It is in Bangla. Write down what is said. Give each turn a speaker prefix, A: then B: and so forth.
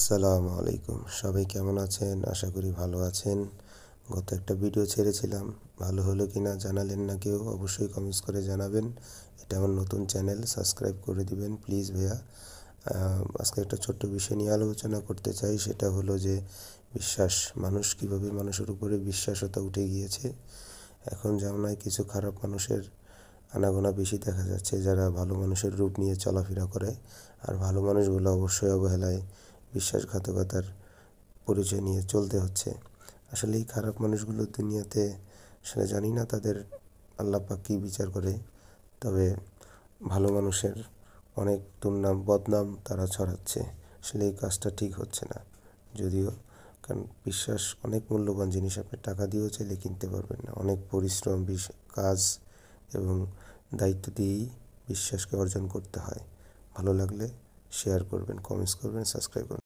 A: আসসালামু আলাইকুম। সবাই কেমন আছেন? আশা করি ভালো আছেন। গত একটা ভিডিও ছেড়েছিলাম, ভালো হলো কিনা জানালেন না কেউ, অবশ্যই কমেন্টস করে জানাবেন। এটা আমার নতুন চ্যানেল, সাবস্ক্রাইব করে দিবেন প্লিজ ভাইয়া। আজকে একটা ছোট্ট বিষয় নিয়ে আলোচনা করতে চাই, সেটা হলো যে বিশ্বাস। মানুষ কীভাবে মানুষের উপরে বিশ্বাসতা উঠে গিয়েছে। এখন জামানায় কিছু খারাপ মানুষের আনাগোনা বেশি দেখা যাচ্ছে, যারা ভালো মানুষের রূপ নিয়ে চলাফেরা করে। আর ভালো মানুষগুলো অবশ্যই অবহেলায় বিশ্বাসঘাতকতার পরিচয় নিয়ে চলতে হচ্ছে। আসলে এই খারাপ মানুষগুলো দুনিয়াতে আসলে জানি না তাদের আল্লাহ পাক কী বিচার করে, তবে ভালো মানুষের অনেক দুর্নাম বদনাম তারা ছড়াচ্ছে। আসলে এই কাজটা ঠিক হচ্ছে না। যদিও কারণ বিশ্বাস অনেক মূল্যবান জিনিস, আপনি টাকা দিয়েও চাইলে কিনতে পারবেন না। অনেক পরিশ্রম, কাজ এবং দায়িত্ব দিয়েই বিশ্বাসকে অর্জন করতে হয়। ভালো লাগলে শেয়ার করবেন, কমেন্টস করবেন, সাবস্ক্রাইব করবেন।